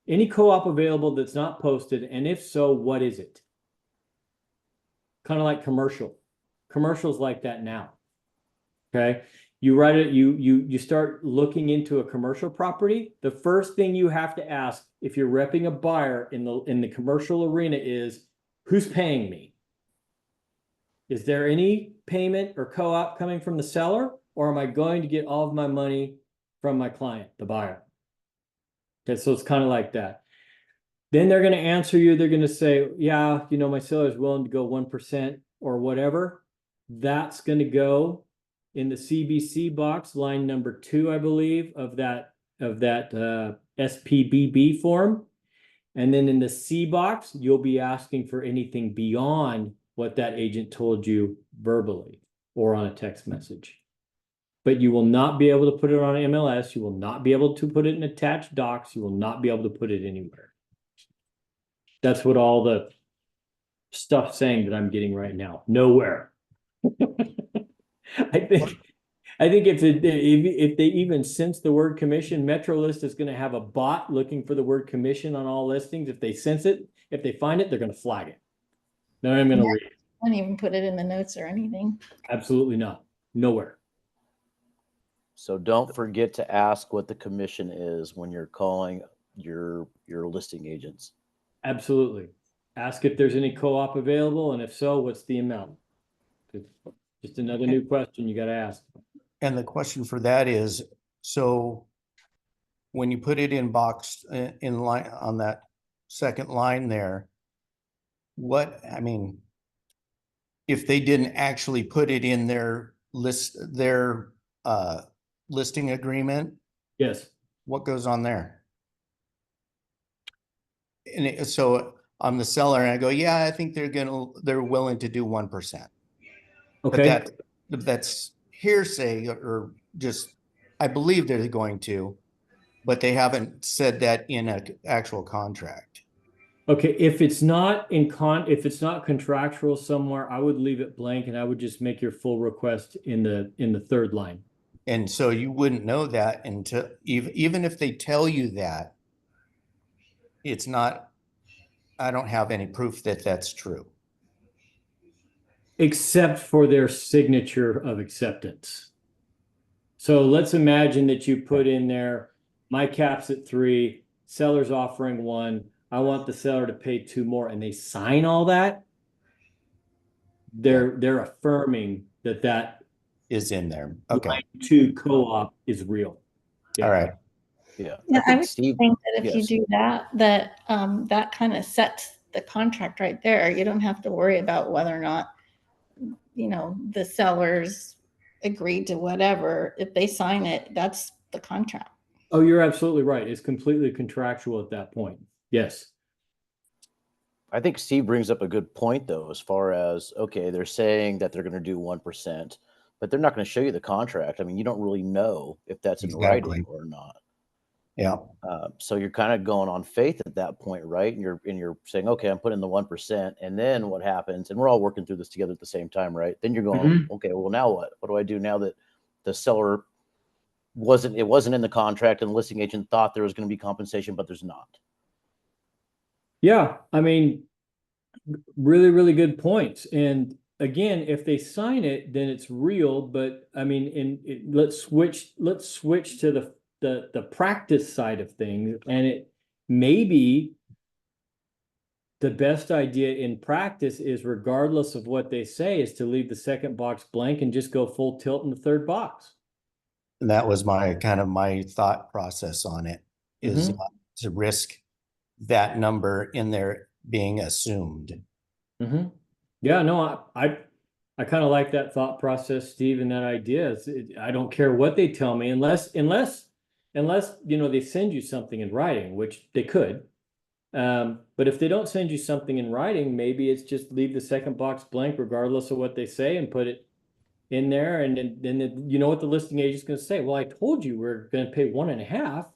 Any co-op available that's not posted? And if so, what is it? Kind of like commercials like that now. Okay. You write it, you start looking into a commercial property. The first thing you have to ask if you're repping a buyer in the commercial arena is, who's paying me? Is there any payment or co-op coming from the seller, or am I going to get all of my money from my client, the buyer? Okay, so it's kind of like that. Then they're going to answer you. They're going to say, yeah, you know, my seller is willing to go 1% or whatever. That's going to go in the CBC box, line number 2, I believe, of that SPBB form. And then in the C box, you'll be asking for anything beyond what that agent told you verbally or on a text message. But you will not be able to put it on MLS. You will not be able to put it in attached docs. You will not be able to put it anywhere. That's what all the stuff saying that I'm getting right now. Nowhere. I think if they even sense the word commission, MetroList is going to have a bot looking for the word commission on all listings. If they sense it, if they find it, they're going to flag it. No, I'm going to read it. I don't even put it in the notes or anything. Absolutely not. Nowhere. So don't forget to ask what the commission is when you're calling your listing agents. Absolutely. Ask if there's any co-op available, and if so, what's the amount? Just another new question you got to ask. And the question for that is, so when you put it in box in line on that second line there, what, I mean, if they didn't actually put it in their listing agreement, Yes. what goes on there? And so I'm the seller and I go, yeah, I think they're willing to do 1%. Okay. But that's hearsay, or just, I believe they're going to, but they haven't said that in an actual contract. Okay, if it's not if it's not contractual somewhere, I would leave it blank and I would just make your full request in the third line. And so you wouldn't know that until, even if they tell you that, it's not, I don't have any proof that that's true. Except for their signature of acceptance. So let's imagine that you put in there, my cap's at 3, seller's offering 1, I want the seller to pay 2 more, and they sign all that. They're affirming that is in there. Okay. line 2 co-op is real. Yeah. All right. Yeah. Yeah, I would Steve, think that if you yes. do that, that kind of sets the contract right there. You don't have to worry about whether or not, you know, the sellers agreed to whatever. If they sign it, that's the contract. Oh, you're absolutely right. It's completely contractual at that point. Yes. I think Steve brings up a good point, though, as far as, okay, they're saying that they're going to do 1%, but they're not going to show you the contract. I mean, you don't really know if that's in writing or not. Yeah. So you're kind of going on faith at that point, right? And you're saying, okay, I'm putting the 1%, and then what happens? And we're all working through this together at the same time, right? Then you're going, okay, well, now what? What do I do now that the seller wasn't in the contract and the listing agent thought there was going to be compensation, but there's not? Yeah, I mean, really, really good points. And again, if they sign it, then it's real. But I mean, let's switch to the practice side of things. And it maybe the best idea in practice is, regardless of what they say, is to leave the second box blank and just go full tilt in the third box. And that was my thought process on it, is to risk that number in there being assumed. Yeah, no, I kind of like that thought process, Steve, and that idea. I don't care what they tell me, unless you know, they send you something in writing, which they could. But if they don't send you something in writing, maybe it's just leave the second box blank regardless of what they say and put it in there. And then you know what the listing agent's going to say? Well, I told you we're going to pay 1.5.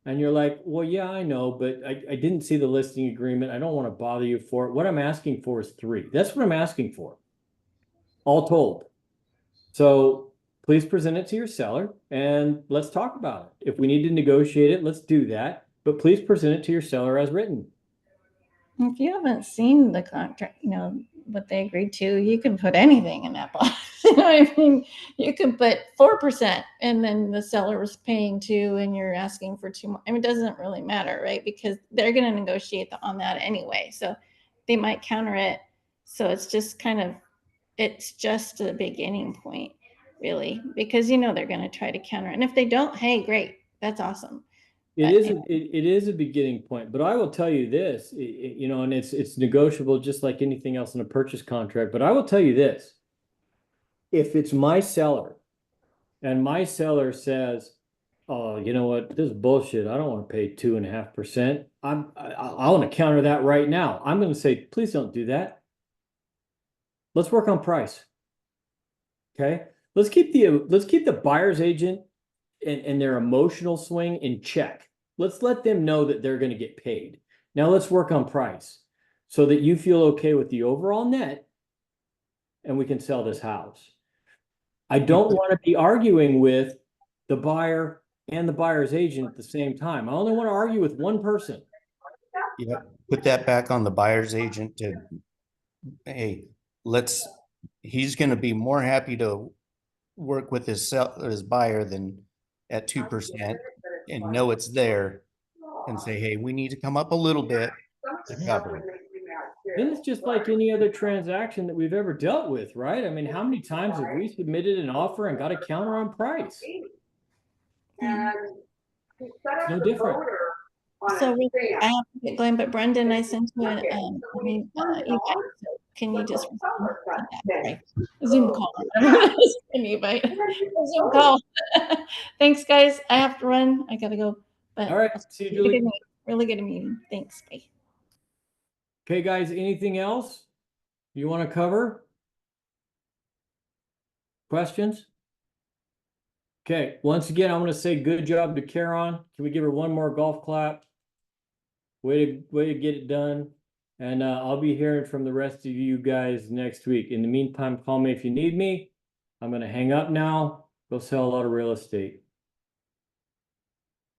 And you're like, well, yeah, I know, but I didn't see the listing agreement. I don't want to bother you for it. What I'm asking for is 3. That's what I'm asking for, all told. So please present it to your seller and let's talk about it. If we need to negotiate it, let's do that. But please present it to your seller as written. If you haven't seen the contract, you know, what they agreed to, you can put anything in that box. You know what I mean? You can put 4% and then the seller was paying 2 and you're asking for 2 more. I mean, it doesn't really matter, right? Because they're going to negotiate on that anyway. So they might counter it. So it's just it's just a beginning point, really, because, you know, they're going to try to counter it. And if they don't, hey, great, that's awesome. It is a beginning point, but I will tell you this, you know, and it's negotiable just like anything else in a purchase contract, but I will tell you this. If it's my seller and my seller says, oh, you know what, this is bullshit. I don't want to pay 2.5%. I want to counter that right now. I'm going to say, please don't do that. Let's work on price. Okay. Let's keep the buyer's agent and their emotional swing in check. Let's let them know that they're going to get paid. Now let's work on price so that you feel okay with the overall net and we can sell this house. I don't want to be arguing with the buyer and the buyer's agent at the same time. I only want to argue with one person. Yeah, put that back on the buyer's agent to, hey, he's going to be more happy to work with his buyer than at 2% and know it's there and say, hey, we need to come up a little bit to cover it. Then it's just like any other transaction that we've ever dealt with, right? I mean, how many times have we submitted an offer and got a counter on price? No different. So I have to get going, but Brendan, I sent you an invite. So can you just respond to that? Right? Zoom call. An invite. Zoom call. Thanks, guys. I have to run. I gotta go. But All right. See you, Julie. Really good meeting. Thanks. Bye. Okay, guys, anything else you want to cover? Questions? Okay, once again, I'm going to say good job to Karon. Can we give her one more golf clap? Way to get it done. And I'll be hearing from the rest of you guys next week. In the meantime, call me if you need me. I'm going to hang up now. Go sell a lot of real estate.